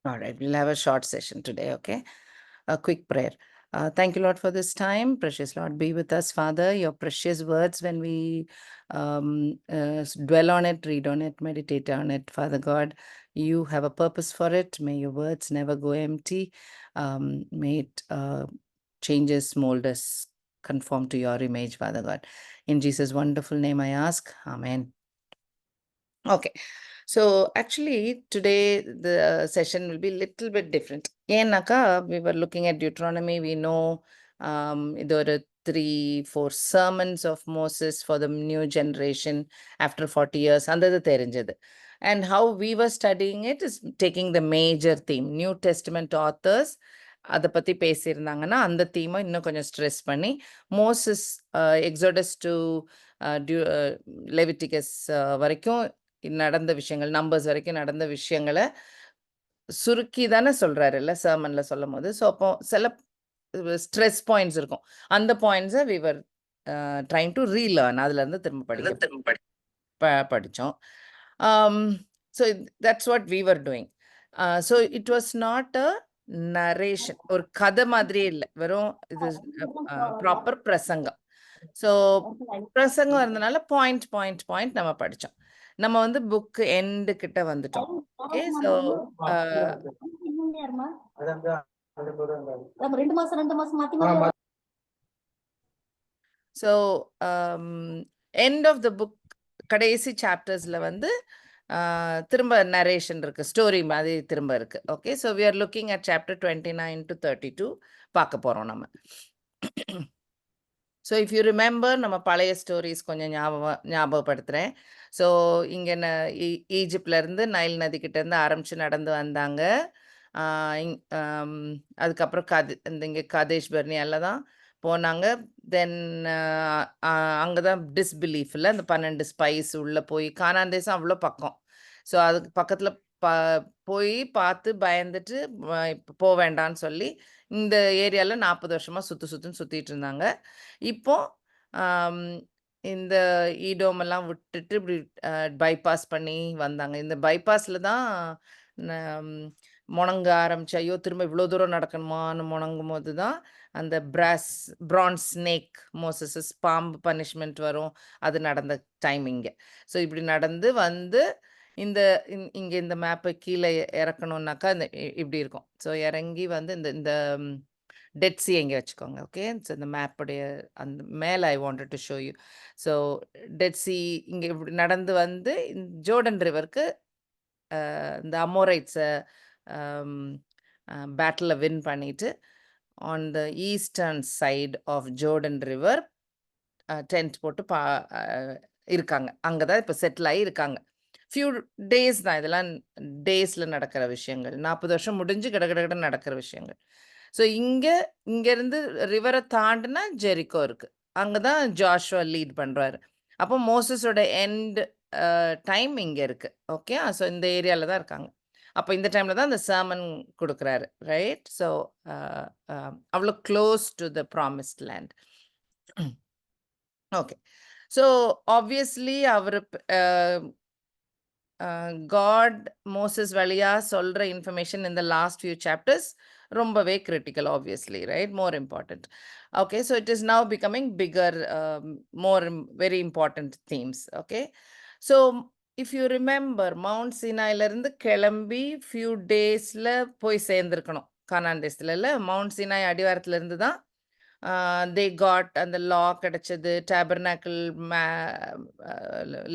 All right, we'll have a short session today, okay? A quick prayer. Thank you, Lord, for this time. Precious Lord, be with us, Father. Your precious words, when we dwell on it, read on it, meditate on it, Father God, you have a purpose for it. May your words never go empty. May it change us, mold us, conform to your image, Father God. In Jesus' wonderful name I ask. Amen. Okay. So actually today the session will be little bit different. ஏன்னாக்கா we were looking at Deuteronomy. We know இது ஒரு 3-4 sermons of Moses for the new generation after 40 years. அந்த இது தெரிஞ்சது. And how we were studying it is taking the major theme. New Testament authors அதை பத்தி பேசியிருந்தாங்கன்னா அந்த தீமை இன்னும் கொஞ்சம் ஸ்ட்ரெஸ் பண்ணி மோசஸ் எக்ஸோடஸ் டு லெவிட்டிகஸ் வரைக்கும் நடந்த விஷயங்கள், நம்பர்ஸ் வரைக்கும் நடந்த விஷயங்கள சுருக்கி தானே சொல்றாருல்ல, சர்மன்ல சொல்லும்போது. ஸோ, அப்போ சில ஸ்ட்ரெஸ் பாயிண்ட்ஸ் இருக்கும். அந்த பாயிண்ட்ஸ we were trying to relearn. அதுலருந்து திரும்ப படிச்சோம். So, that's what we were doing. So, it was not a narration. ஒரு கதை மாதிரியே இல்ல. வெறும் இது ப்ராப்பர் பிரசங்கம். ஸோ, பிரசங்கம் இருந்தனால பாயிண்ட் நம்ம படிச்சோம். நம்ம வந்து புக் எண்டு கிட்ட வந்துட்டோம். Okay. So, so end of the book கடைசி சாப்டர்ஸ்ல வந்து திரும்ப நரேஷன் இருக்கு, ஸ்டோரி மாதிரி திரும்ப இருக்கு. Okay. So we are looking at chapter 29 to 32 பார்க்க போறோம் நம்ம. ஸோ இஃப் யூ ரிமெம்பர், நம்ம பழைய ஸ்டோரிஸ் கொஞ்சம் ஞாபகப்படுத்துகிறேன். ஸோ இங்கே ஈஜிப்ட்லேருந்து நைல் நதிக்கிட்டேருந்து ஆரம்பித்து நடந்து வந்தாங்க. அதுக்கப்புறம் இங்கே காதேஷ் பர்னியால தான் போனாங்க. தென் அங்கே தான் டிஸ்பிலீஃபில் அந்த 12 ஸ்பைஸ் உள்ளே போய் கானான் தேசம் அவ்வளோ பக்கம். ஸோ அதுக்கு பக்கத்தில் போய் பார்த்து பயந்துட்டு இப்போ போக வேண்டான்னு சொல்லி இந்த ஏரியாவில் 40 வருஷமாக சுற்றுன்னு சுற்றிட்டு இருந்தாங்க. இப்போ இந்த ஈடோமெல்லாம் விட்டுட்டு இப்படி பைபாஸ் பண்ணி வந்தாங்க. இந்த பைபாஸில் தான் முணங்க ஆரம்பிச்சு, ஐயோ திரும்ப இவ்வளோ தூரம் நடக்கணுமான்னு முணங்கும் போது தான் அந்த பிரான்ஸ் ஸ்னேக், மோசஸஸ் பாம்பு பனிஷ்மெண்ட் வரும். அது நடந்த டைம் இங்கே. ஸோ இப்படி நடந்து வந்து இங்கே இந்த மேப்பை கீழே இறக்கணுன்னாக்கா இப்படி இருக்கும். ஸோ இறங்கி வந்து இந்த டெட் சி எங்கே வச்சுக்கோங்க. ஓகே. ஸோ இந்த மேப்புடைய அந்த மேலே I wanted to show you. So Dead Sea இங்கே இப்படி நடந்து வந்து ஜோர்டன் ரிவருக்கு இந்த அமோரைட்ஸை பேட்டில் வின் பண்ணிட்டு on the eastern side of Jordan river tent போட்டு இருக்காங்க. அங்கே தான் இப்போ செட்டில் ஆகி இருக்காங்க. ஃபியூ டேஸ் தான் இதெல்லாம், டேஸில் நடக்கிற விஷயங்கள். 40 வருஷம் முடிஞ்சு கிட நடக்கிற விஷயங்கள். ஸோ இங்கேருந்து ரிவரை தாண்டினா ஜெரிக்கோ இருக்குது. அங்கே தான் ஜாஷுவா லீட் பண்ணுறாரு. அப்போ மோசஸோட எண்ட் டைம் இங்கே இருக்குது. ஓகே. ஸோ இந்த ஏரியாவில் தான் இருக்காங்க. அப்போ இந்த டைமில் தான் அந்த சர்மன் கொடுக்குறாரு, ரைட்? ஸோ அவ்வளோ close to the promised land. Okay. So obviously அவர் காட் மோசஸ் வழியா சொல்கிற இன்ஃபர்மேஷன் இந்த லாஸ்ட் ஃபியூ சாப்டர்ஸ் ரொம்பவே critical, obviously, right? More important. Okay. So it is now becoming bigger, more very important themes. Okay. So if you remember, mount சினாயிலேருந்து கிளம்பி few டேஸில் போய் சேர்ந்துருக்கணும் கானான் தேசத்தில். இல்லை, மவுண்ட் சினாய் அடிவாரத்துலேருந்து தான் தே காட் அந்த லா கிடைச்சது, டேபர்னாக்கிள்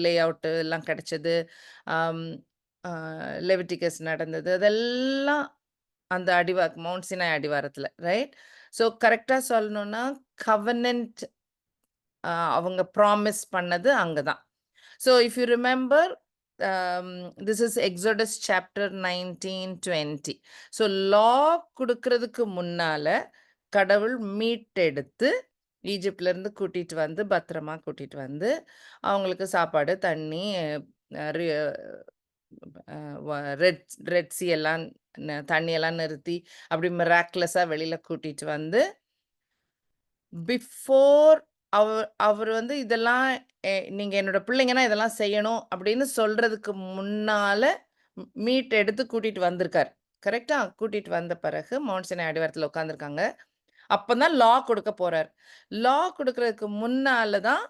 லே அவுட்டு எல்லாம் கிடைச்சது, லெவிட்டிகஸ் நடந்தது. அதெல்லாம் அந்த மவுண்ட் சினாய் அடிவாரத்தில், ரைட்? ஸோ கரெக்டாக சொல்லணும்னா கவனன்ட் அவங்க ப்ராமிஸ் பண்ணது அங்கே தான். So if you remember, this is Exodus chapter 19-20. So law கொடுக்கறதுக்கு முன்னால கடவுள் மீட்டெடுத்து ஈஜிப்ட்லேருந்து கூட்டிகிட்டு வந்து பத்திரமா கூட்டிகிட்டு வந்து அவங்களுக்கு சாப்பாடு, தண்ணி, ரெட் சி எல்லாம் தண்ணியெல்லாம் நிறுத்தி அப்படி மிராக்குலஸாக வெளியில் கூட்டிகிட்டு வந்து பிஃபோர் அவர் வந்து இதெல்லாம் நீங்கள் என்னோட பிள்ளைங்கன்னா இதெல்லாம் செய்யணும் அப்படின்னு சொல்கிறதுக்கு முன்னால் மீட் எடுத்து கூட்டிகிட்டு வந்திருக்கார். கரெக்டா? கூட்டிட்டு வந்த பிறகு மவுண்ட் சினாய் அடிவாரத்துல உட்கார்ந்திருக்காங்க. அப்பதான் லா கொடுக்க போறார். லா கொடுக்கறதுக்கு முன்னால தான்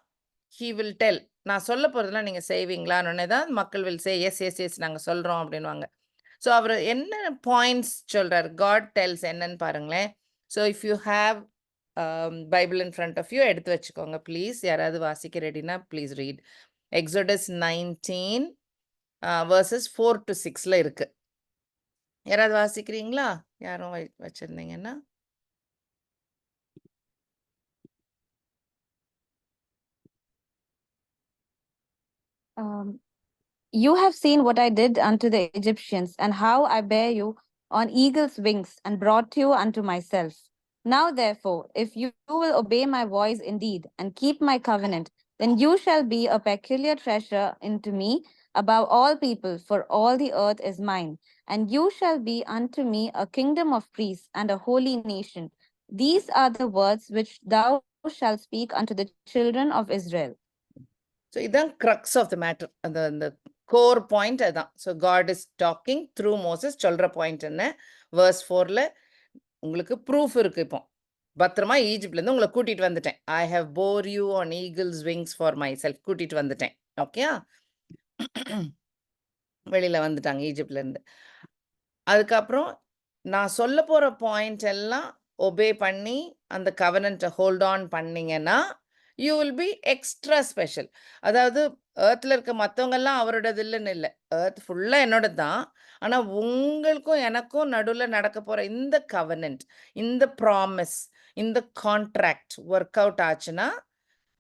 ஹி வில் டெல். நான் சொல்லப் போறதெல்லாம் நீங்க செய்வீங்களான்னோனே தான் மக்கள் will say, "yes, yes, yes நாங்க சொல்றோம்" அப்படின்னுவாங்க. ஸோ அவரு என்ன பாயிண்ட்ஸ் சொல்றாரு? காட் டெல்ஸ் என்னன்னு பாருங்களேன். So if you have Bible in front of you எடுத்து வச்சுக்கோங்க ப்ளீஸ். யாராவது வாசிக்க ரெடினா please read. Exodus 19 verses 4 to 6ல இருக்கு. யாராவது வாசிக்கிறீங்களா? யாரும் வச்சிருந்தீங்கன்னா? You have seen what I did unto the Egyptians, and how I bare you on eagle's wings, and brought you unto myself. Now, therefore, if you will obey my voice indeed, and keep my covenant, then you shall be a peculiar treasure unto me above all people, for all the earth is mine. And you shall be unto me a kingdom of priests and a holy nation. These are the words which thou shalt speak unto the children of Israel. So இதான் crux of the matter. அந்த core point அதான். So God is talking through Moses. சொல்ற point என்ன? Verse 4ல உங்களுக்கு proof இருக்கு. இப்போ பத்திரமா ஈஜிப்ட்லேருந்து உங்களை கூட்டிட்டு வந்துட்டேன். I have bore you on eagles wings for myself. கூட்டிட்டு வந்துட்டேன். ஓகே, வெளியில வந்துட்டாங்க ஈஜிப்ட்லேருந்து. அதுக்கப்புறம் நான் சொல்ல போற பாயிண்ட் எல்லாம் ஒபே பண்ணி அந்த கவனன்ட்டை ஹோல்ட் ஆன் பண்ணீங்கன்னா you will B extra special. அதாவது ஏர்த்தில் இருக்க மற்றவங்கெல்லாம் அவரோடது இல்லைன்னு இல்லை, ஏர்த் ஃபுல்லாக என்னோட தான். ஆனால் உங்களுக்கும் எனக்கும் நடுவில் நடக்க போகிற இந்த கவனன்ட், இந்த ப்ராமிஸ், இந்த கான்ட்ராக்ட் ஒர்க் அவுட் ஆச்சுன்னா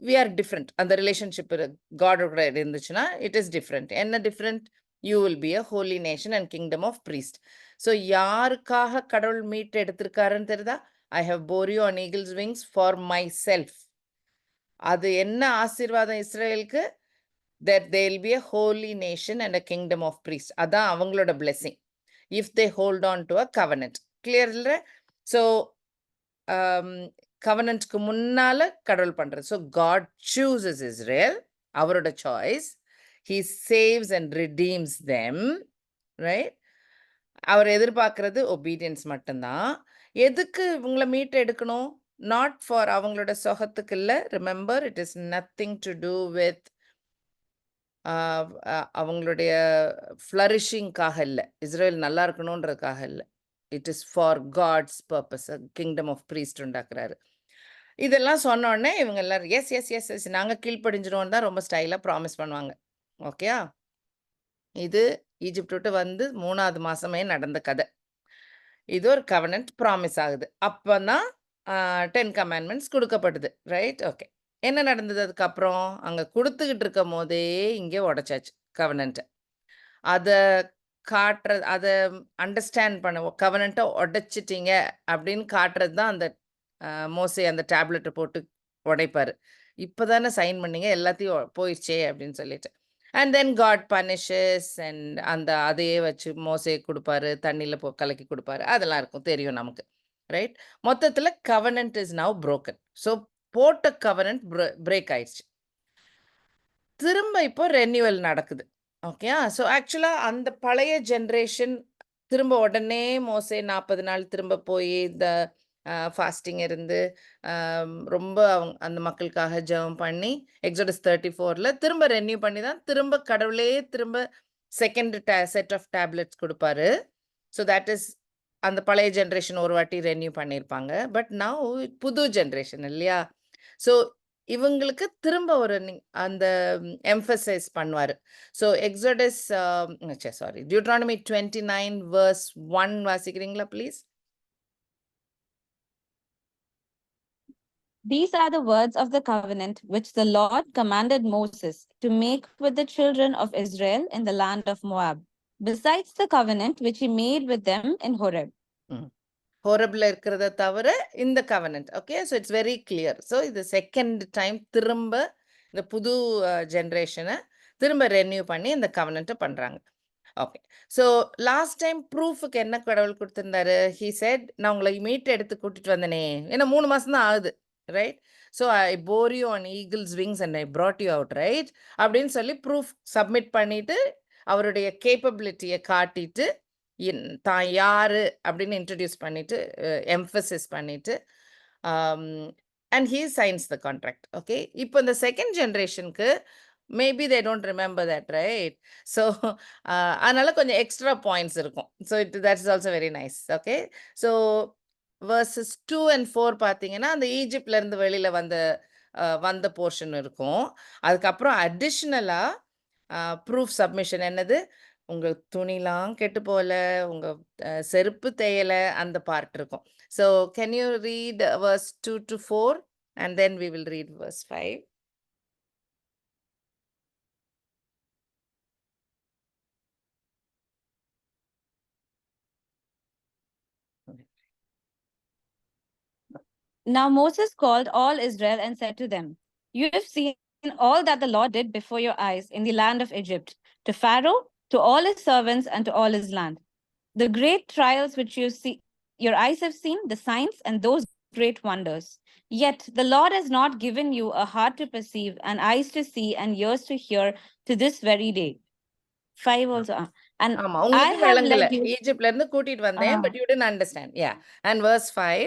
வி ஆர் டிஃப்ரெண்ட். அந்த ரிலேஷன்ஷிப் காடோட இருந்துச்சுன்னா இட் இஸ் டிஃப்ரெண்ட். என்ன different? You will be a holy nation and kingdom of priest. So யாருக்காக கடவுள் மீட் எடுத்திருக்காருன்னு தெரியுதா? I have bore you on eagles wings for myself. அது என்ன ஆசீர்வாதம் இஸ்ரேலுக்கு? that they'll be a holy nation and a kingdom of priests. அதான் அவங்களோட blessing if they hold on to a covenant. clear இல்ல? so covenantக்கு முன்னால கடவுள் பண்றது. so God chooses Israel, அவரோட choice. he saves and redeems them, right? அவர் எதிர்பார்க்கிறது obedience மட்டும்தான். எதுக்கு இவங்களை மீட் எடுக்கணும்? நாட் ஃபார் அவங்களோட சொகத்துக்கு இல்லை. Remember, it is nothing to do with அவங்களுடைய ஃப்ளரிஷிங்காக இல்லை, இஸ்ரேல் நல்லா இருக்கணுன்றதுக்காக இல்லை. It is for God's purpose. Kingdom of priest உண்டாக்குறாரு. இதெல்லாம் சொன்னோடனே இவங்க எல்லாரும் எஸ் எஸ் எஸ் எஸ் நாங்கள் கீழ்ப்படிஞ்சிருவோம் தான் ரொம்ப ஸ்டைலாக ப்ராமிஸ் பண்ணுவாங்க. ஓகேயா? இது ஈஜிப்ட் விட்டு வந்து 3வது மாசமே நடந்த கதை. இது ஒரு கவனன்ட் ப்ராமிஸ் ஆகுது. அப்போதான் 10 கமாண்ட்மெண்ட்ஸ் கொடுக்கப்பட்டது. ரைட்? ஓகே. என்ன நடந்தது அதுக்கப்புறம்? அங்கே கொடுத்துக்கிட்டு இருக்கும் போதே இங்கே உடைச்சாச்சு கவனன்ட்டை. அதை காட்டுறது, அதை அண்டர்ஸ்டாண்ட் பண்ண, கவனன்ட்டை உடைச்சிட்டிங்க அப்படின்னு காட்டுறது தான் அந்த மோசே அந்த டேப்லெட்டை போட்டு உடைப்பார். இப்போ தானே சைன் பண்ணீங்க, எல்லாத்தையும் போயிடுச்சே அப்படின்னு சொல்லிட்டு. And then God punishes and அந்த அதையே வச்சு மோசே கொடுப்பாரு, தண்ணியில் கலக்கி கொடுப்பாரு. அதெல்லாம் இருக்கும், தெரியும் நமக்கு. ரைட்? மொத்தத்தில் covenant is now broken. So போட்ட கவனன்ட் பிரேக் ஆயிடுச்சு. திரும்ப இப்போ ரெனியூவல் நடக்குது. ஓகே. ஸோ ஆக்சுவலாக அந்த பழைய ஜென்ரேஷன் திரும்ப உடனே மோசே 40 நாள் திரும்ப போய் இந்த ஃபாஸ்டிங் இருந்து ரொம்ப அந்த மக்களுக்காக ஜெபம் பண்ணி எக்ஸோடஸ் 34ல் திரும்ப ரெனியூ பண்ணி தான் திரும்ப கடவுளே திரும்ப செகண்ட் செட் ஆஃப் டேப்லெட்ஸ் கொடுப்பாரு. ஸோ தட் இஸ் அந்த பழைய ஜென்ரேஷன் ஒரு வாட்டி ரெனியூ பண்ணியிருப்பாங்க. பட் நவ் புது ஜென்ரேஷன் இல்லையா? ஸோ இவங்களுக்கு திரும்ப ஒரு அந்த எம்ஃபசைஸ் பண்ணுவார். So Exodus sorry Deuteronomy 29 verse 1 வாசிக்கிறீங்களா please? These are the words of the covenant which the Lord commanded Moses to make with the children of Israel in the land of Moab, besides the covenant which he made with them in Horeb. ஹோரப்ல இருக்கிறத தவிர இந்த covenant. Okay. So it's very clear. So இது second time திரும்ப இந்த புது ஜென்ரேஷனை திரும்ப renew பண்ணி இந்த கவனன்ட்டை பண்ணுறாங்க. ஓகே. ஸோ லாஸ்ட் டைம் ப்ரூஃபுக்கு என்ன கடவுள் கொடுத்துருந்தாரு? ஹீ செட், நான் உங்களை மீட் எடுத்து கூட்டிட்டு வந்தனே, ஏன்னா 3 மாதம் தான் ஆகுது. Right? So I bore you on eagles wings and I brought you out. Right? அப்படின்னு சொல்லி ப்ரூஃப் சப்மிட் பண்ணிட்டு அவருடைய கேப்பபிலிட்டியை காட்டிட்டு தான் யாரு அப்படின்னு இன்ட்ரடியூஸ் பண்ணிட்டு எம்ஃபசிஸ் பண்ணிட்டு and he signs the contract. Okay, இப்போ இந்த செகண்ட் ஜென்ரேஷனுக்கு maybe they don't remember that, right? So அதனால கொஞ்சம் எக்ஸ்ட்ரா பாயிண்ட்ஸ் இருக்கும். So that is also very nice. Okay, so verses 2 and 4 பார்த்தீங்கன்னா அந்த ஈஜிப்ட்ல இருந்து வெளியில வந்த போர்ஷன் இருக்கும். அதுக்கப்புறம் அடிஷ்னலா ப்ரூஃப் சப்மிஷன் என்னது, உங்க துணிலாம் கெட்டு போல, உங்க செருப்பு தேயல, அந்த பார்ட் இருக்கும். So can you read verse 2 to 4 and then we will read verse 5. Now Moses called all Israel and said to them, You have seen all that the Lord did before your eyes in the land of Egypt, to Pharaoh, to all his servants, and to all his land. The great trials which your eyes have seen, the signs and those great wonders. Yet the Lord has not given you a heart to perceive, and eyes to see, and ears to hear to this very day. 5 also. And ஆமா, I உங்களுக்கு have விளங்கல. led you. ஈஜிப்ட்ல இருந்து கூட்டிட்டு வந்தேன், but you didn't understand. Yeah. And verse 5.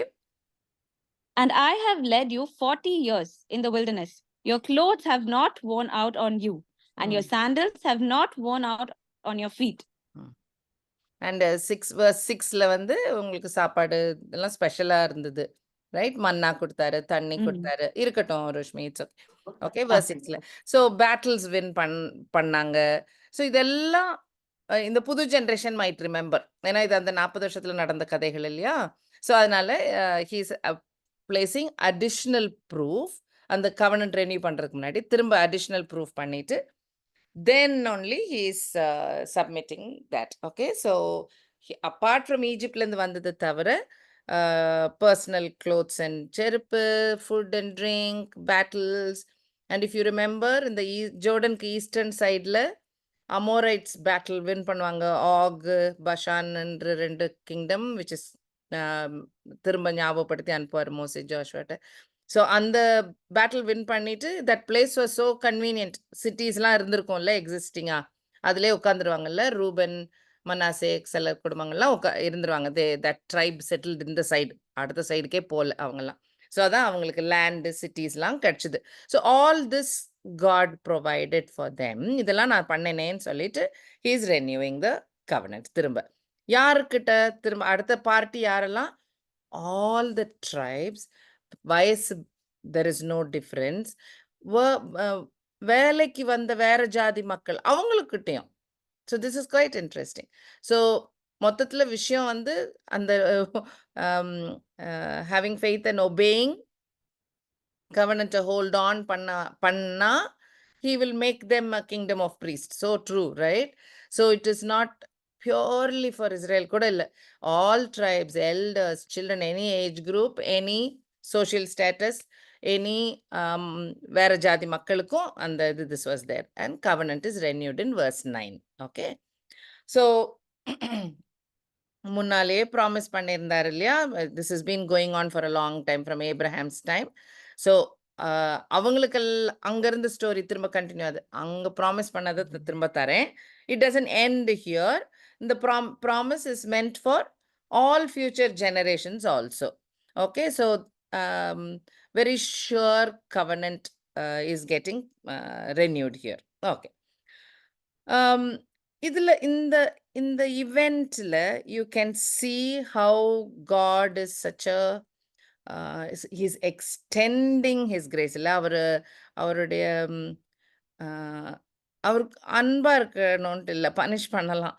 And I have led you 40 years in the wilderness. Your clothes have not worn out on you, and your sandals have not worn out on your feet. And 6 verse 6ல வந்து உங்களுக்கு சாப்பாடு இதெல்லாம் ஸ்பெஷலா இருந்தது, right? மன்னா கொடுத்தாரு, தண்ணி கொடுத்தாரு. இருக்கட்டும் Roshmi, it's okay. Okay, verse 6ல ஸோ பேட்டில்ஸ் வின் பண்ணாங்க. ஸோ இதெல்லாம் இந்த புது ஜென்ரேஷன் மைட் ரிமெம்பர், ஏன்னா இது அந்த 40 வருஷத்துல நடந்த கதைகள் இல்லையா? ஸோ அதனால ஹீஸ் பிளேசிங் அடிஷ்னல் ப்ரூஃப். அந்த கவர்னன்ட் ரெனியூ பண்றதுக்கு முன்னாடி திரும்ப அடிஷ்னல் ப்ரூஃப் பண்ணிட்டு then only he is submitting that. Okay, so apart from Egypt la irundhu vandhathu thavara personal clothes and cherpu, food and drink, battles. And if you remember, in the Jordan eastern side la Amorites battle win பண்ணுவாங்க. Og, Bashan என்ற 2 kingdom, which is திரும்ப ஞாபகப்படுத்தி அனுப்புவார் மோசே ஜோஷுவாட்ட. So அந்த battle win பண்ணிட்டு that place was so convenient. சிட்டிஸ்லாம் இருந்திருக்கும்ல எக்ஸிஸ்டிங்கா, அதிலே உட்காந்துருவாங்கல்ல. ரூபன், மனாசே, சில குடும்பங்கள்லாம் இருந்துருவாங்க. தட் ட்ரைப் செட்டில்டு இந்த சைடு, அடுத்த சைடுக்கே போகல அவங்கெல்லாம். ஸோ அதான் அவங்களுக்கு லேண்டு, சிட்டிஸ்லாம் கிடச்சிது. So all this God provided for them. இதெல்லாம் நான் பண்ணினேன்னு சொல்லிட்டு ஹீ இஸ் ரெனியூவிங் த கவர்னன்ட். திரும்ப யாருக்கிட்ட? திரும்ப அடுத்த பார்ட்டி யாரெல்லாம்? All the tribes. வயசு தெர் இஸ் நோ டிஃப்ரென்ஸ். வேலைக்கு வந்த வேற ஜாதி மக்கள் அவங்களுக்கிட்டையும். So this is quite interesting. So மொத்தத்தில் விஷயம் வந்து அந்த ஹேவிங் ஃபெய்த் அண்ட் ஒபேயிங் கவர்னன்ட்டை ஹோல்ட் ஆன் பண்ணா he will make them a kingdom of priests. So true, right? So it is not purely for Israel கூட இல்லை. All tribes, elders, children, any age group, any social status, any வேற ஜாதி மக்களுக்கும் அந்த இது this was there. And covenant is renewed in verse 9. Okay, so முன்னாலே promise பண்ணியிருந்தார் இல்லையா? This is been going on for a long time, from Abraham's time. So அவங்களுக்கெல்லாம் அங்கேருந்து ஸ்டோரி திரும்ப கண்டினியூ ஆகுது. அங்கே ப்ராமிஸ் பண்ணதை திரும்ப தரேன். It doesn't end here. இந்த promise is meant for all future generations also. Okay, so very sure covenant is getting renewed here. Okay, இதில் இந்த இவெண்ட்ல you can see how God is such a he's extending his grace. இல்லை அவருடைய அவருக்கு அன்பா இருக்கணும்ட்டு இல்லை, punish பண்ணலாம்.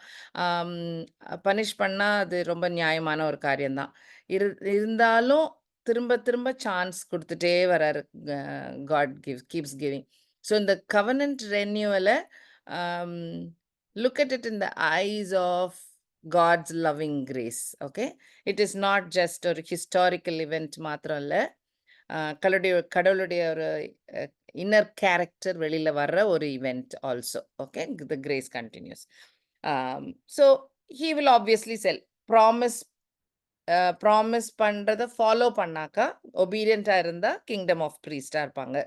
Punish பண்ணால் அது ரொம்ப நியாயமான ஒரு காரியம்தான். இருந்தாலும் திரும்ப திரும்ப சான்ஸ் கொடுத்துட்டே வராரு. God keeps giving. ஸோ இந்த கவர்னன்ட் ரெனியூவலை look at it in the eyes of God's loving grace. Okay, it is not just a historical event மாத்திரம் இல்லை, கடவுளுடைய ஒரு இன்னர் கேரக்டர் வெளியில் வர்ற ஒரு event also. Okay, the grace continues. So he will obviously promise பண்ணுறதை follow பண்ணாக்கா ஒபீடியண்ட்டாக இருந்தால் கிங்டம் ஆஃப் ப்ரீஸ்டாக இருப்பாங்க.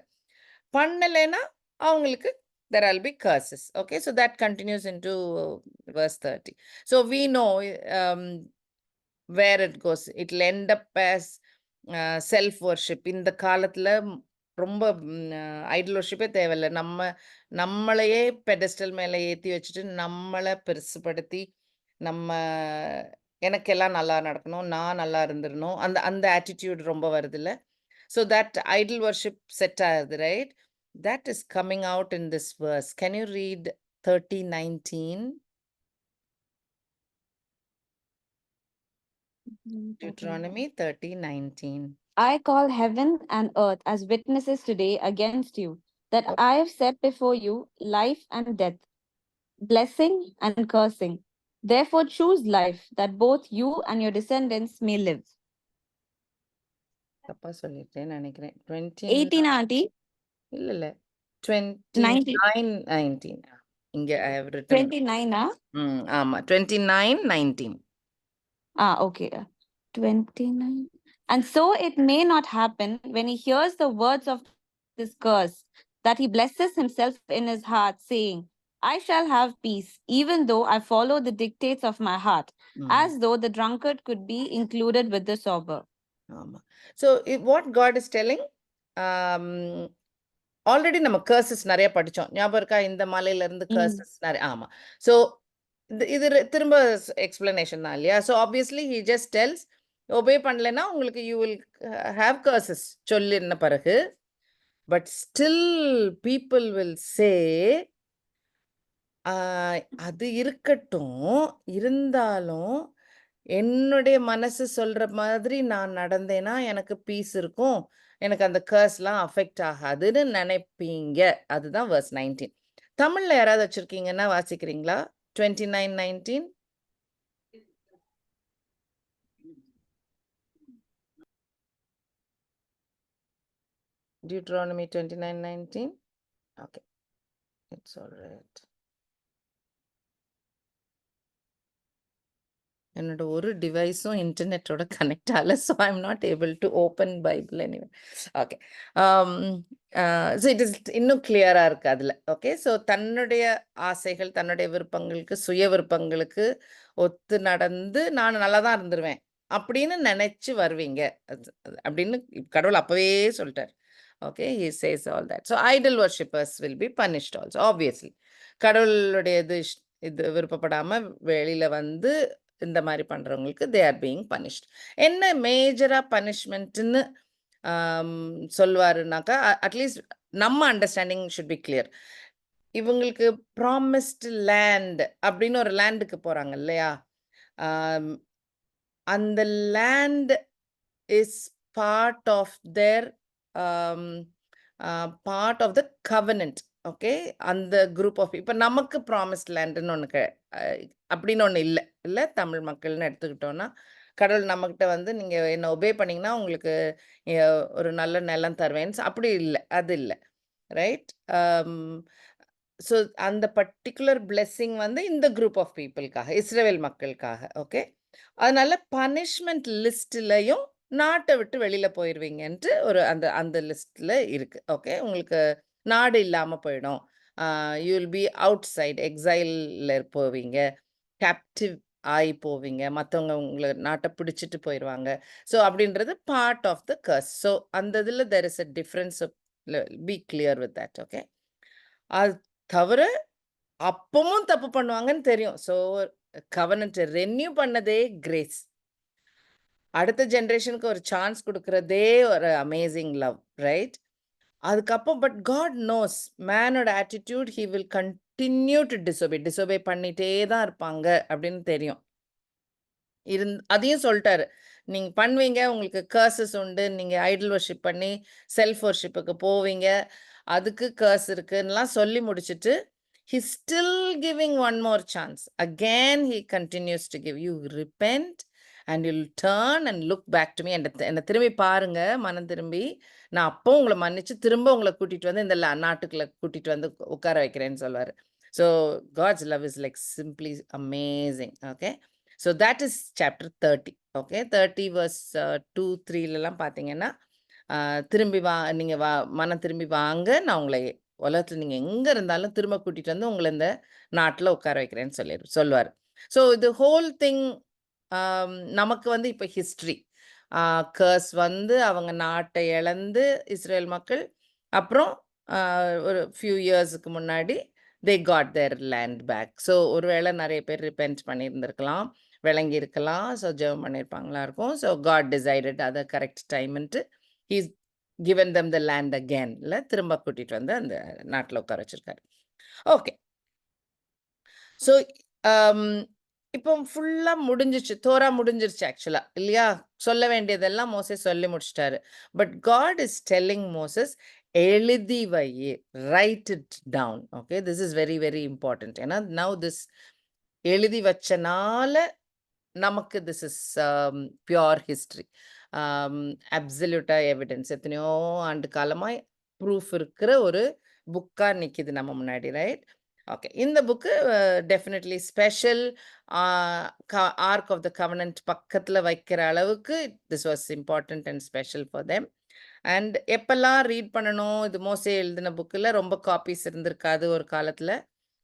பண்ணலைன்னா அவங்களுக்கு there will be curses. Okay, so that continues into verse 30. So we know where it goes. It'll end up as self worship. இந்த காலத்துல ரொம்ப Idol வர்ஷிப்பே தேவையில்ல. நம்மளையே பெடஸ்டல் மேல ஏத்தி வச்சுட்டு நம்மளை பெருசுபடுத்தி நம்ம எனக்கெல்லாம் நல்லா நடக்கணும், நான் நல்லா இருந்துடணும், அந்த அந்த ஆட்டிடியூட் ரொம்ப வருது இல்ல. So that Idol worship set ஆகுது, right? That is coming out in this verse. Can you read 30:19? Deuteronomy 30:19. I call heaven and earth as witnesses today against you, that I have set before you life and death, blessing and cursing. Therefore choose life, that both you and your descendants may live. தப்பா சொல்லிட்டேன்னு நினைக்கிறேன். 18 auntie. இல்ல 19. 29:19. இங்க I have written. 29 ஆமா 29:19. Okay. 29. And so it may not happen when he hears the words of this curse, that he blesses himself in his heart, saying, I shall have peace, even though I follow the dictates of my heart, as though the drunkard could be included with the sober. So what God is telling, already நம்ம curses நிறைய படிச்சோம். ஞாபகம் இருக்கா? இந்த மலையில இருந்து curses நிறைய. ஆமா. ஸோ இது திரும்ப எக்ஸ்பிளனேஷன் தான் இல்லையா? So obviously he just tells, obey பண்ணலைன்னா உங்களுக்கு யூ வில் ஹேவ் கர்சஸ் சொல்லின பிறகு. But still people will say, அது இருக்கட்டும், இருந்தாலும் என்னுடைய மனசு சொல்ற மாதிரி நான் நடந்தேன்னா எனக்கு பீஸ் இருக்கும், எனக்கு அந்த கர்ஸ்லாம் அஃபெக்ட் ஆகாதுன்னு நினைப்பீங்க. அதுதான் verse 19. தமிழ்ல யாராவது வச்சிருக்கீங்கன்னா வாசிக்கிறீங்களா? 29:19. Deuteronomy 29:19. Okay, it's all right. என்னோட ஒரு டிவைஸும் இன்டர்நெட்டோட கனெக்ட் ஆகல. So I am not able to open Bible anyway. Okay, so it is இன்னும் கிளியராக இருக்குது அதில். ஓகே, ஸோ தன்னுடைய ஆசைகள், தன்னுடைய விருப்பங்களுக்கு, சுய விருப்பங்களுக்கு ஒத்து நடந்து நான் நல்லா தான் இருந்துருவேன் அப்படின்னு நினைச்சு வருவீங்க அப்படின்னு கடவுள் அப்பவே சொல்லிட்டார். Okay, he says all that. So idol worshippers will be punished also, obviously. கடவுளுடைய இது விருப்பப்படாம வெளியில வந்து இந்த மாதிரி பண்றவங்களுக்கு they are being punished. என்ன மேஜரா பனிஷ்மெண்ட்னு சொல்வாருனாக்கா, அட்லீஸ்ட் நம்ம அண்டர்ஸ்டாண்டிங் ஷுட் பி கிளியர். இவங்களுக்கு ப்ராமிஸ்ட் லேண்ட் அப்படின்னு ஒரு லேண்டுக்கு போறாங்க இல்லையா? அந்த land is part of their part of the covenant. Okay, அந்த குரூப் ஆஃப் இப்போ நமக்கு ப்ராமிஸ்ட் லேண்டுன்னு ஒன்று அப்படின்னு ஒன்று இல்லை தமிழ் மக்கள்னு எடுத்துக்கிட்டோன்னா, கடவுள் நம்மக்கிட்ட வந்து நீங்கள் என்ன ஒபே பண்ணிங்கன்னா உங்களுக்கு ஒரு நல்ல நிலம் தருவேன்னு அப்படி இல்லை, அது இல்லை, ரைட்? ஸோ அந்த பர்டிகுலர் பிளெஸ்ஸிங் வந்து இந்த குரூப் ஆஃப் பீப்புளுக்காக, இஸ்ரவேல் மக்களுக்காக. ஓகே, அதனால பனிஷ்மெண்ட் லிஸ்ட்லையும் நாட்டை விட்டு வெளியில போயிடுவீங்கன்ட்டு ஒரு அந்த அந்த லிஸ்ட்ல இருக்கு. ஓகே, உங்களுக்கு நாடு இல்லாம போயிடும், you will be outside, எக்ஸைல்ல போவீங்க, கேப்டிவ் ஆகி போவீங்க, மற்றவங்க உங்களை நாட்டை பிடிச்சிட்டு போயிடுவாங்க. ஸோ அப்படின்றது part of the curse. So அந்த இதில் there is a difference, be clear with that. Okay, அது தவிர அப்பவும் தப்பு பண்ணுவாங்கன்னு தெரியும். ஸோ கவனன்ட் ரெனியூ பண்ணதே கிரேஸ், அடுத்த ஜென்ரேஷனுக்கு ஒரு சான்ஸ் கொடுக்கறதே ஒரு அமேசிங் லவ், ரைட்? அதுக்கப்புறம் பட் காட் நோஸ் மேனோட attitude, he will continue to disobey பண்ணிட்டே தான் இருப்பாங்க அப்படின்னு தெரியும். அதையும் சொல்லிட்டாரு, நீங்க பண்ணுவீங்க, உங்களுக்கு கர்சஸ் உண்டு, நீங்க ஐடல் வர்ஷிப் பண்ணி செல்ஃப் வர்ஷிப்புக்கு போவீங்க, அதுக்கு கர்ஸ் இருக்குன்னுலாம் சொல்லி முடிச்சுட்டு, he still giving one more chance. Again he continues to give, you repent and you'll turn and look back to me. என்னை திரும்பி பாருங்க, மனம் திரும்பி, நான் அப்போ உங்களை மன்னிச்சு திரும்ப உங்களை கூட்டிட்டு வந்து இந்த நாட்டுக்குள்ள கூட்டிட்டு வந்து உட்கார வைக்கிறேன்னு சொல்லுவாரு. So God's love is like simply amazing. Okay, so that is chapter 30. Okay, 30 verse 2-3 பார்த்தீங்கன்னா, திரும்பி நீங்கள் மனம் திரும்பி வாங்க, நான் உங்களை உலகத்துல நீங்க எங்க இருந்தாலும் திரும்ப கூட்டிட்டு வந்து உங்கள இந்த நாட்டுல உட்கார வைக்கிறேன்னு சொல்லுவாரு. ஸோ இது ஹோல் திங் நமக்கு வந்து இப்ப ஹிஸ்டரி. கர்ஸ் வந்து அவங்க நாட்டை இழந்து இஸ்ரேல் மக்கள், அப்புறம் ஒரு ஃபியூ இயர்ஸ்க்கு முன்னாடி they got their land back. So ஒருவேளை நெறைய பேர் ரிப்பென்ட் பண்ணியிருந்திருக்கலாம், விளங்கியிருக்கலாம். ஸோ ஜெபம் பண்ணியிருப்பாங்களா இருக்கும். ஸோ காட் டிசைடட் அத கரெக்ட் டைம்ன்ட்டு he's given them the land again. திரும்ப கூட்டிட்டு வந்து அந்த நாட்டுல உட்கார வச்சிருக்காரு. ஓகே. ஸோ இப்போ ஃபுல்லா முடிஞ்சிச்சு. தோரா முடிஞ்சிருச்சு ஆக்சுவலா. இல்லையா? சொல்ல வேண்டியதெல்லாம் மோசே சொல்லி முடிச்சுட்டாரு. But God is telling Moses, எழுதி வை. Write it down. Okay. This is very, very important. ஏன்னா நவ் திஸ் எழுதி வச்சனால நமக்கு திஸ் இஸ் பியூர் ஹிஸ்டரி. அப்சல்யூட்டா எவிடன்ஸ். எத்தனையோ ஆண்டு காலமா ப்ரூஃப் இருக்கிற ஒரு புக்கா நிக்குது நம்ம முன்னாடி. ரைட்? ஓகே. இந்த book definitely special. Ark of the covenant பக்கத்துல வைக்கிற அளவுக்கு this was important and special for them. And எப்பெல்லாம் ரீட் பண்ணணும், இது மோசே எழுதின புக்கில் ரொம்ப காப்பீஸ் இருந்திருக்காது ஒரு காலத்துல.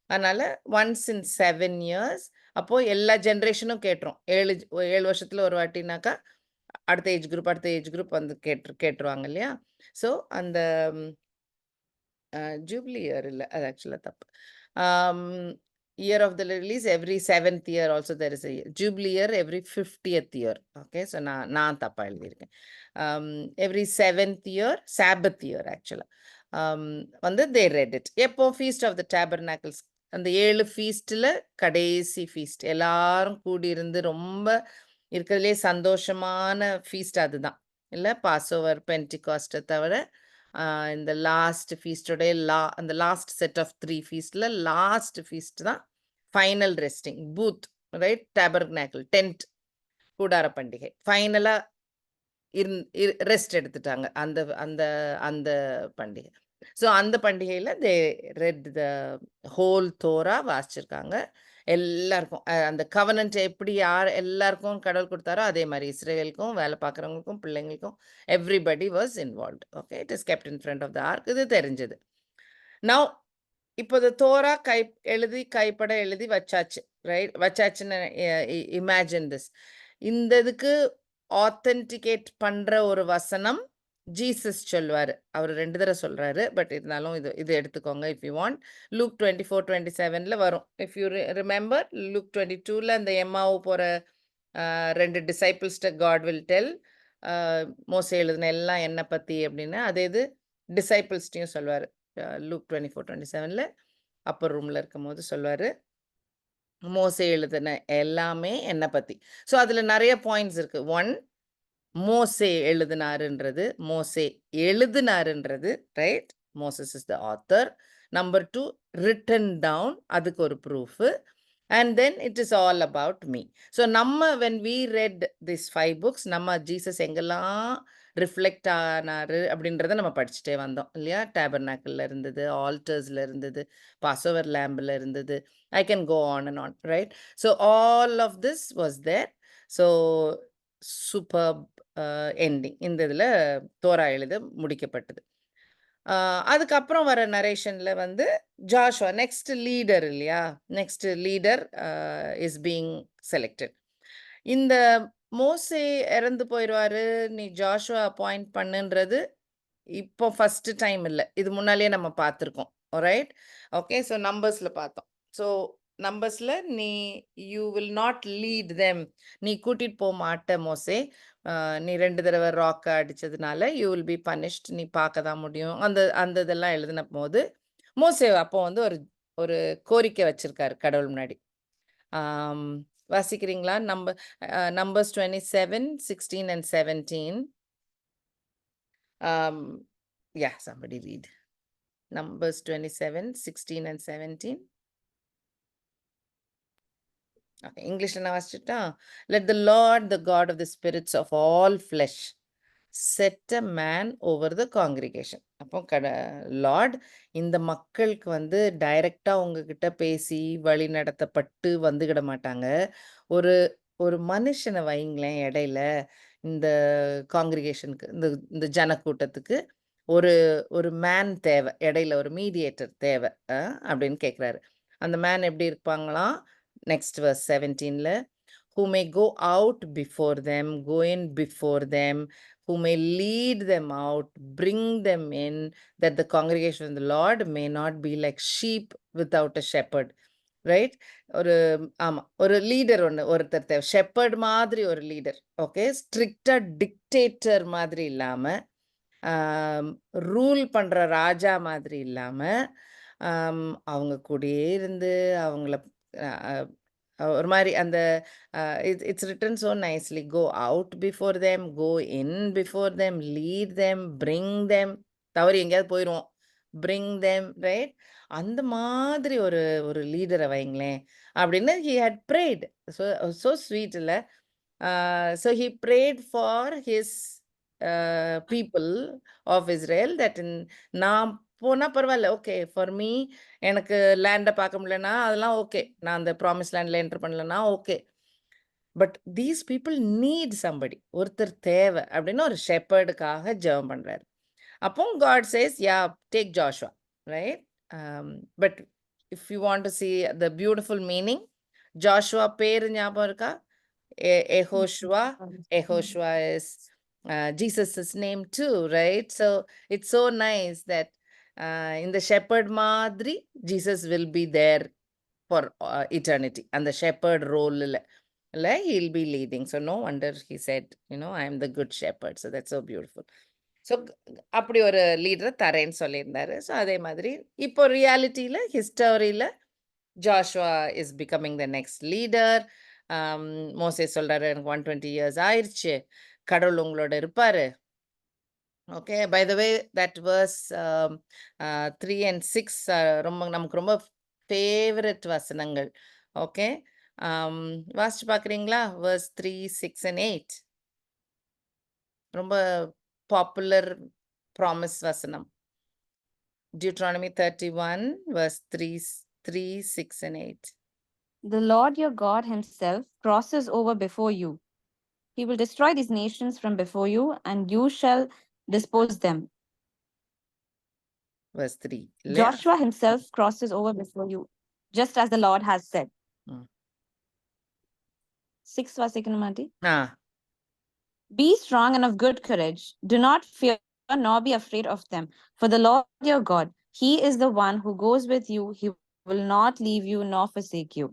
அதனால ஒன்ஸ் இன் 7 இயர்ஸ் அப்போ எல்லா ஜென்ரேஷனும் கேட்டுரும். 7 வருஷத்துல ஒரு வாட்டினாக்கா அடுத்த ஏஜ் குரூப் வந்து கேட்டுருவாங்க இல்லையா? ஸோ அந்த ஜூப்ளி இயர் இல்ல. அது ஆக்சுவலா தப்பு. Year of the release every 7th year also there is jubilee year every 50th year. Okay. So நான் தப்பா எழுதியிருக்கேன். எவ்ரி 7th இயர் சாபத் இயர் ஆக்சுவலா வந்து தே ரெட் இட். எப்போ ஃபீஸ்ட் ஆஃப் த டேபர்நாக்கிள்ஸ் அந்த 7 ஃபீஸ்ட்ல கடைசி ஃபீஸ்ட் எல்லாரும் கூடியிருந்து ரொம்ப இருக்கிறதுலே சந்தோஷமான ஃபீஸ்ட் அதுதான். இல்ல பாஸ்ஓவர், பென்டிகாஸ்ட்டை தவிர இந்த லாஸ்ட் ஃபீஸ்டோட அந்த லாஸ்ட் செட் ஆஃப் 3 ஃபீஸ்ட்ல லாஸ்ட் ஃபீஸ்ட் தான் final resting booth. Right? Tabernacle tent கூடார பண்டிகை ஃபைனலா ரெஸ்ட் எடுத்துட்டாங்க அந்த அந்த அந்த பண்டிகை. ஸோ அந்த பண்டிகையில தே ரெட் த ஹோல் தோரா வாசிச்சிருக்காங்க எல்லாருக்கும். அந்த கவனன்ட் எப்படி எல்லாருக்கும் கடவுள் கொடுத்தாரோ அதே மாதிரி இஸ்ரேலுக்கும் வேலை பார்க்குறவங்களுக்கும் பிள்ளைங்களுக்கும் everybody was involved. Okay. It is kept in front of the ark. இது தெரிஞ்சது. நவ் இப்போ இந்த தோரா கைப்பட எழுதி வச்சாச்சு. ரைட்? வச்சாச்சுன்னு இமேஜின் திஸ். இந்த இதுக்கு ஆத்தென்டிகேட் பண்ற ஒரு வசனம் ஜீசஸ் சொல்வாரு. அவர் 2 தடவை சொல்றாரு. பட் இருந்தாலும் இது எடுத்துக்கோங்க இஃப் யூ வாண்ட். லூக் 24:27ல வரும். இஃப் யூ ரிமெம்பர் லூக் 22ல அந்த எம்மாவு போற 2 டிசைபிள்ஸ்ட காட் வில் டெல் மோசே எழுதின எல்லாம் என்ன பத்தி அப்படின்னு. அதே இது டிசைபிள்ஸ்டையும் சொல்வாரு. லூக் 24:27ல அப்பர் ரூம்ல இருக்கும்போது சொல்வாரு. மோசே எழுதின எல்லாமே என்ன பத்தி. ஸோ அதுல நிறைய பாயிண்ட்ஸ் இருக்கு. 1 மோசே எழுதினாருன்றது right? Moses is the author. Number 2 written down, அதுக்கு ஒரு proof. And then it is all about me. So நம்ம when we read this 5 books நம்ம ஜீசஸ் எங்கெல்லாம் ரிஃப்ளெக்ட் ஆனாரு அப்படின்றத நம்ம படிச்சுட்டே வந்தோம் இல்லையா? டேபர்நாக்கிள்ல இருந்தது, ஆல்டர்ஸ்ல இருந்தது, பாஸ்ஓவர் லேம்பில் இருந்தது. I can go on and on. Right? So all of this was there. So superb ending. இந்த இதில் தோரா எழுத முடிக்கப்பட்டது. அதுக்கப்புறம் வர நரேஷன்ல வந்து ஜாஷுவா நெக்ஸ்ட் லீடர் இல்லையா? Next leader is being selected. இந்த மோசே இறந்து போயிடுவாரு, நீ ஜாஷுவா அப்பாயிண்ட் பண்ணுன்றது இப்போ ஃபர்ஸ்ட் டைம் இல்ல. இது முன்னாலேயே நம்ம பார்த்துருக்கோம். ரைட்? ஓகே. ஸோ நம்பர்ஸ்ல பார்த்தோம். ஸோ நம்பர்ஸ்ல you will not lead them. நீ கூட்டிட்டு போக மாட்ட மோசே. நீ 2 தடவை ராக்க அடிச்சதுனால யூ வில் பி பனிஷ்ட். நீ பார்க்க தான் முடியும். அந்த இதெல்லாம் எழுதின போது மோசே அப்போ வந்து ஒரு ஒரு கோரிக்கை வச்சிருக்காரு கடவுள் முன்னாடி. வாசிக்கிறீங்களா? Numbers 27, 16 and 17. Yeah, somebody read. Numbers 27, 16 and 17. Okay, Englishல நான் வாசிச்சுட்டா? Let the Lord, the God of the spirits of all flesh, set a man over the congregation. அப்போ லார்ட் இந்த மக்களுக்கு வந்து டைரக்டா உங்ககிட்ட பேசி வழி நடத்தப்பட்டு வந்துகிட மாட்டாங்க. ஒரு ஒரு மனுஷனை வைங்களேன் இடையில இந்த காங்கிரிகேஷனுக்கு, இந்த ஜனக்கூட்டத்துக்கு ஒரு ஒரு மேன் தேவை, இடையில ஒரு மீடியேட்டர் தேவை அப்படின்னு கேட்குறாரு. அந்த மேன் எப்படி இருப்பாங்களாம்? நெக்ஸ்ட் வெர்ஸ் 17ல who may go out before them, go in before them, who may lead them out, bring them in, that the congregation of the Lord may not be like sheep without a shepherd. Right? ஒரு ஆமா. ஒரு leader ஒருத்தர் தேவை. Shepherd மாதிரி ஒரு leader. Okay. ஸ்ட்ரிக்ட்டா dictator மாதிரி இல்லாம, rule பண்ற ராஜா மாதிரி இல்லாம, அவங்க கூடயே இருந்து அவங்கள ஒரு மாரி அந்த it's written so nicely. Go out before them, go in before them, lead them, bring them. தவறி எங்கேயாவது போயிருவோம். Bring them, right? அந்த மாதிரி ஒரு ஒரு லீடரை வைங்களேன் அப்படின்னு he had prayed. So so sweet இல்லை? So he prayed for his people of Israel that நான் போனால் பரவாயில்ல, ஓகே ஃபார் மீ, எனக்கு லேண்டை பார்க்க முடியலன்னா அதெல்லாம் ஓகே, நான் அந்த ப்ராமிஸ் லேண்டில் என்டர் பண்ணலன்னா okay, but these people need somebody, ஒருத்தர் தேவை அப்படின்னு ஒரு ஷெப்பர்டுக்காக ஜெபம் பண்ணுறாரு. அப்போ God says, yeah, take Joshua, right? But if you want to see the beautiful meaning, Joshua பேரு ஞாபகம் இருக்கா? Yehoshua. Yehoshua is Jesus's name too, right? So it's so nice that in the shepherd மாதிரி Jesus will be there for eternity. And the shepherd role he'll be leading. So no wonder he said, I am the good shepherd. So that's so beautiful. So அப்படி ஒரு லீடரை தரேன்னு சொல்லியிருந்தாரு. So அதே மாதிரி இப்போ ரியாலிட்டியில் ஹிஸ்டரியில் Joshua is becoming the next leader. மோசே சொல்கிறாரு, எனக்கு 120 years ஆயிடுச்சு, கடவுள் உங்களோட இருப்பார். Okay, by the way that verse 3 and 6 நமக்கு ரொம்ப ஃபேவரட் வசனங்கள். ஓகே, வாசிச்சு பார்க்குறீங்களா? வேர்ஸ் 3, 6 and 8 ரொம்ப பாப்புலர் ப்ராமிஸ் வசனம். Deuteronomy 31 verse 3, 6 and 8. The Lord your God himself crosses over before you. He will destroy these nations from before you, and you shall dispose them. Verse 3. Joshua himself crosses over before you, just as the Lord has said. 6 vasikkanumati. Be strong and of good courage. Do not fear nor be afraid of them. For the Lord your God, he is the one who goes with you. He will not leave you nor forsake you.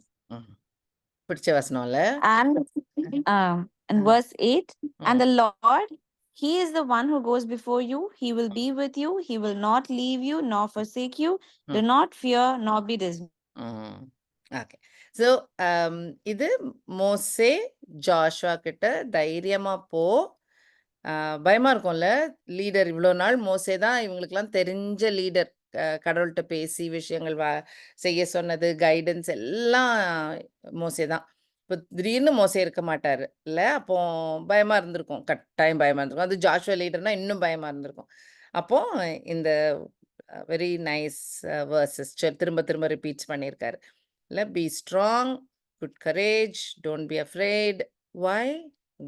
And verse 8, and the Lord, he is the one who goes before you. He will be with you. He will not leave you nor forsake you. Do not fear nor be dismayed. Okay. So இது மோசே Joshua கிட்ட தைரியமா போ. பயமா இருக்கும்ல, leader இவ்வளோ நாள் மோசே தான் இவங்களுக்கெல்லாம் தெரிஞ்ச லீடர். கடவுள்கிட்ட பேசி விஷயங்கள் செய்ய சொன்னது, கைடன்ஸ் எல்லாம் மோசே தான். இப்போ திடீர்னு மோசே இருக்க மாட்டார் இல்லை? அப்போ பயமா இருந்திருக்கும், கட்டாயம் பயமா இருந்திருக்கும். அது ஜாஷுவா லீடர்னா இன்னும் பயமா இருந்திருக்கும். அப்போ இந்த வெரி நைஸ் வேர்சஸ் திரும்ப திரும்ப ரிப்பீட்ஸ் பண்ணியிருக்காரு. Be strong, good courage, don't be afraid. Why?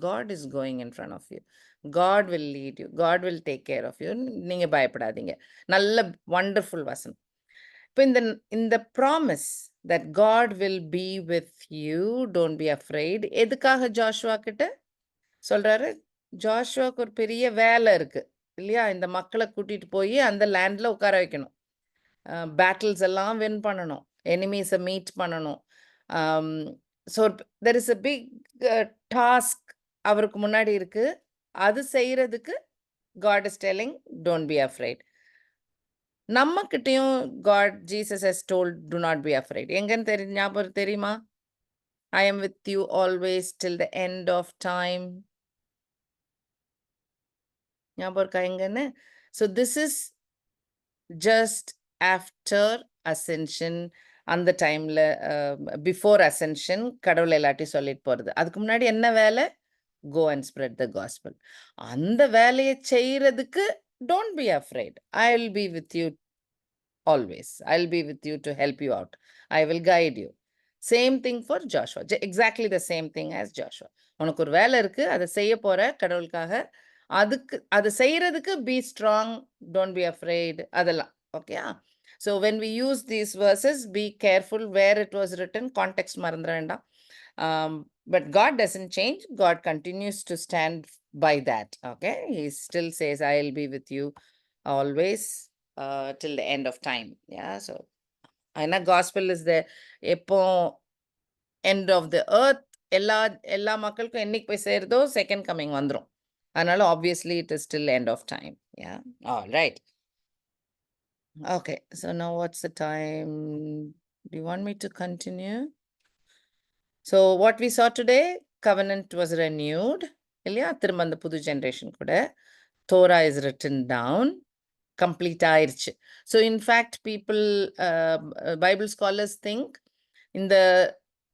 God is going in front of you. God will lead you. God will take care of you. நீங்க பயப்படாதீங்க. நல்ல wonderful வசனம். இப்போ இந்த promise that God will be with you, don't be afraid. எதுக்காக Joshua கிட்ட சொல்றாரு? ஜாஷுவாக்கு ஒரு பெரிய வேலை இருக்கு இல்லையா? இந்த மக்களை கூட்டிட்டு போய் அந்த லேண்ட்ல உட்கார வைக்கணும். பேட்டில்ஸ் எல்லாம் வின் பண்ணணும், எனிமீஸை மீட் பண்ணணும். So there is a big task அவருக்கு முன்னாடி இருக்கு. அது செய்யறதுக்கு God is telling, don't be afraid. நம்மக்கிட்டையும் Jesus has told, do not be afraid. எங்கன்னு ஞாபகம் தெரியுமா? I am with you always till the end of time. ஞாபகம் இருக்கா எங்கன்னு? So this is just after ascension. அந்த டைம்ல பிஃபோர் அசென்ஷன் கடவுள் எல்லாத்தையும் சொல்லிட்டு போறது. அதுக்கு முன்னாடி என்ன வேலை? Go and spread the gospel. அந்த வேலையை செய்யறதுக்கு don't be afraid. I will be with you always. I will be with you to help you out. I will guide you. Same thing for Joshua. Exactly the same thing as Joshua. உனக்கு ஒரு வேலை இருக்கு, அதை செய்ய போற கடவுளுக்காக. அதுக்கு அது செய்யறதுக்கு be strong, don't be afraid அதெல்லாம். ஓகேயா? So when we use these verses, be careful where it was written, context மறந்துட வேண்டாம். But God doesn't change. God continues to stand by that. Okay? He still says, I'll be with you always till the end of time. Yeah. So, and gospel is the எப்போ end of the earth எல்லா மக்களுக்கும் என்னைக்கு போய் சேருதோ second coming வந்துரும். அதனால obviously it is still end of time. Yeah. All right. Okay. So now what's the time? Do you want me to continue? So what we saw today, covenant was renewed. இல்லையா? திரும்ப அந்த புது generation கூட Torah is written down. Complete ஆயிருச்சு. So in fact, people, Bible scholars think இந்த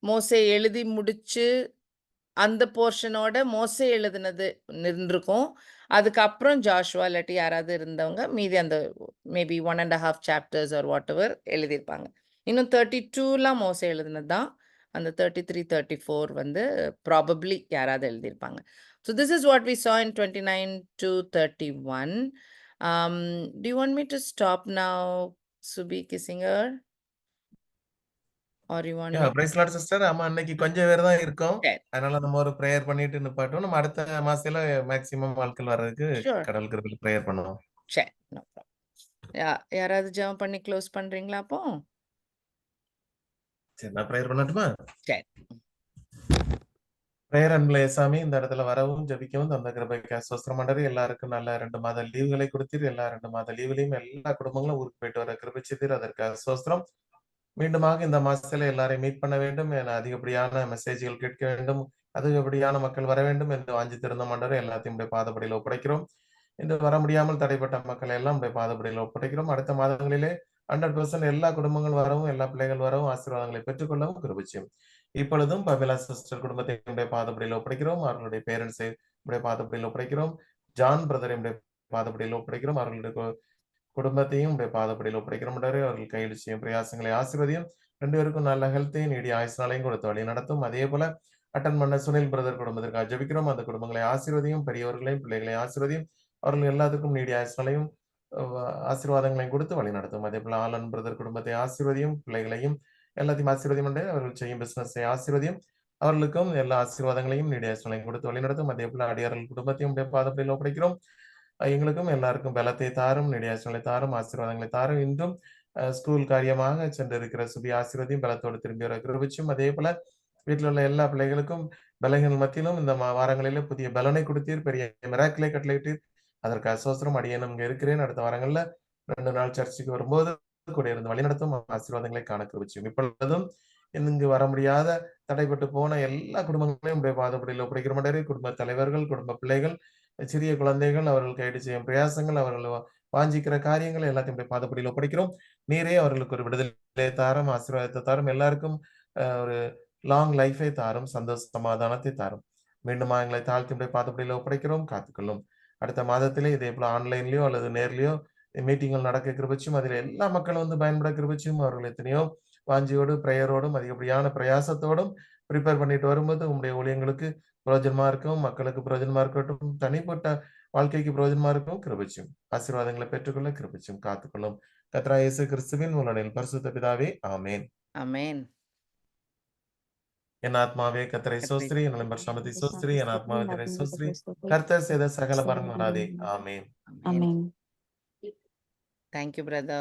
மோசே எழுதி முடிச்சு அந்த போர்ஷனோட மோசே எழுதினது நின்றுக்கும். அதுக்கப்புறம் ஜாஷுவா இல்லாட்டி யாராவது இருந்தவங்க மீதி அந்த மேபி 1.5 chapters or whatever எழுதியிருப்பாங்க. இன்னும் 32லாம் மோசே எழுதினது தான். அந்த 33, 34 வந்து ப்ராபப்ளி யாராவது எழுதியிருப்பாங்க. So this is what we saw in 29 to 31. Do you want me to stop now, Subi Kissinger? Or you want me? Praise Lord sister. ஆமா, அன்னைக்கு கொஞ்சம் பேர் தான் இருக்கோம். சரி. அதனால நம்ம ஒரு பிரேயர் பண்ணிட்டு நிப்பாட்டோம். நம்ம அடுத்த மாசத்துல மேக்ஸிமம் ஆட்கள் வர்றதுக்கு Sure. கடவுள் கிருபையில பிரேயர் பண்ணுவோம். சரி. No problem. யாராவது ஜெபம் பண்ணி க்ளோஸ் பண்றீங்களா அப்போ? சரி, நான் பிரேயர் பண்ணட்டுமா? சரி. பிரேயர் அன்புல ஏசாமி, இந்த இடத்துல வரவும் ஜெபிக்கவும் தந்த கிருபைக்கு ஸ்தோத்திரம் ஆண்டவரே. எல்லாருக்கும் நல்ல 2 மாத லீவுகளை கொடுத்தீர். எல்லா 2 மாத லீவுலையும் எல்லா குடும்பங்களும் ஊருக்கு போயிட்டு வர கிருபை செய்தீர். அதற்காக ஸ்தோத்திரம். மீண்டுமாக இந்த மாசத்துல எல்லாரையும் மீட் பண்ண வேண்டும் என அதிகப்படியான மெசேஜ்கள் கேட்க வேண்டும், அதிகப்படியான மக்கள் வர வேண்டும் என்று வாஞ்சி திறந்த ஆண்டவரே, எல்லாத்தையும் உடைய பாதப்படியில் ஒப்படைக்கிறோம். இன்று வர முடியாமல் தடைப்பட்ட மக்களை எல்லாம் உடைய பாதப்படியில் ஒப்படைக்கிறோம். அடுத்த மாதங்களிலே 100% எல்லா குடும்பங்கள் வரவும், எல்லா பிள்ளைகள் வரவும், ஆசீர்வாதங்களை பெற்றுக்கொள்ளவும் கிருபை செய்யும். இப்பொழுதும் பபிலா சிஸ்டர் குடும்பத்தை உடைய பாதப்படியில் ஒப்படைக்கிறோம். அவர்களுடைய பேரண்ட்ஸை உடைய பாதப்படியில் ஒப்படைக்கிறோம். ஜான் பிரதரை உடைய பாதப்படியில் ஒப்படைக்கிறோம். அவர்களுடைய குடும்பத்தையும் உடைய பாதப்படியில் ஒப்படைக்கிறோம். அவர்கள் கையில் செய்யும் பிரயாசங்களை ஆசீர்வதியும். 2 பேருக்கும் நல்ல ஹெல்த்தையும் நீடிய ஆயுஷ்நாளையும் கொடுத்து வழி நடத்தும். அதே போல அட்டன் பண்ண சுனில் பிரதர் குடும்பத்திற்காக ஜெபிக்கிறோம். அந்த குடும்பங்களை ஆசீர்வதியும், பெரியவர்களையும் பிள்ளைகளையும் ஆசீர்வதியும். அவர்கள் எல்லாத்துக்கும் நீடிய ஆயுஷ்நாளையும் ஆசீர்வாதங்களையும் கொடுத்து வழி நடத்தும். அதே போல ஆலன் பிரதர் குடும்பத்தை ஆசீர்வதியும், பிள்ளைகளையும் எல்லாத்தையும் ஆசீர்வதியும். அவர்கள் செய்யும் பிசினஸை ஆசீர்வதியும். அவர்களுக்கும் எல்லா ஆசீர்வாதங்களையும் நீடிய ஆயுஷ்நாளையும் கொடுத்து வழி நடத்தும். அதே போல அடியார்கள் குடும்பத்தையும் உடைய பாதப்படியில் ஒப்படைக்கிறோம். எங்களுக்கும் எல்லாருக்கும் பலத்தை தாரும், நீடியாசங்களை தாரும், ஆசீர்வாதங்களை தாரும். இன்றும் ஸ்கூல் காரியமாக சென்றிருக்கிற சுபி ஆசீர்வதியும் பலத்தோடு திரும்பி வர கிருபிச்சும். அதே போல வீட்டில் உள்ள எல்லா பிள்ளைகளுக்கும் பலங்கள் மத்தியிலும் இந்த வாரங்களிலே புதிய பலனை கொடுத்தீர், பெரிய மிராக்கிளை கட்டளையிட்டீர். அதற்கு அசோசரம் அடியேனும் இங்க இருக்கிறேன். அடுத்த வாரங்கள்ல 2 நாள் சர்ச்சுக்கு வரும்போது கூட இருந்து வழிநடத்தும் ஆசீர்வாதங்களை காண கிருபிச்சும். இப்பொழுதும் இங்கு வர முடியாத தடைப்பட்டு போன எல்லா குடும்பங்களையும் உடைய பாதப்படியில் ஒப்படைக்கிற மாட்டேன். குடும்ப தலைவர்கள், குடும்ப பிள்ளைகள், சிறிய குழந்தைகள், அவர்கள் கைடு செய்யும் பிரயாசங்கள், அவர்கள் வாஞ்சிக்கிற காரியங்கள் எல்லாத்தையும் பாதப்படியில் ஒப்படைக்கிறோம். நீரே அவர்களுக்கு ஒரு விடுதலை தாரும், ஆசீர்வாதத்தை தாரும், எல்லாருக்கும் ஒரு லாங் லைஃபை தாரும், சந்தோஷ சமாதானத்தை தாரும். மீண்டும் எங்களை தாழ்த்தி பாதப்படியில் ஒப்படைக்கிறோம், காத்துக்கொள்ளும். அடுத்த மாதத்திலே இதே போல ஆன்லைன்லயோ அல்லது நேர்லயோ மீட்டிங்கள் நடக்க கிருபிச்சும். அதில் எல்லா மக்களும் வந்து பயன்பட கிருபிச்சும். அவர்கள் எத்தனையோ வாஞ்சியோடு பிரேயரோடும் அதிகப்படியான பிரயாசத்தோடும் ப்ரிப்பேர் பண்ணிட்டு வரும்போது உங்களுடைய ஊழியங்களுக்கு பிரயோஜனமா இருக்கும், மக்களுக்கு பிரயோஜனமா இருக்கட்டும், தனிப்பட்ட வாழ்க்கைக்கு பிரயோஜனமா இருக்கும். கிருபிச்சும் ஆசீர்வாதங்களை பெற்றுக்கொள்ள கிருபிச்சும் காத்துக்கொள்ளும். கர்த்தராகிய இயேசு கிறிஸ்துவின் மூலத்தில் பரிசுத்த பிதாவே, ஆமென். ஆமென். என் ஆத்மாவே கர்த்தரை சோஸ்திரி, என் பரிசுத்தத்தை சோஸ்திரி, என் ஆத்மாவே கர்த்தரை சோஸ்திரி. கர்த்தர் செய்த சகல பரமனாதே. ஆமென். Amen. Thank you, brother.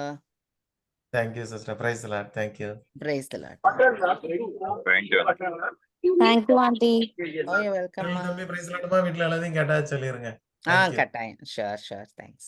Thank you, sister. Praise the Lord. Thank you. Praise the Lord. Thank you. Thank you, Auntie. Oh, you're welcome. தம்பி, praise the Lord. வீட்டுல எல்லாத்தையும் கேட்டா சொல்லிருங்க. கட்டாயம். Sure. Thanks.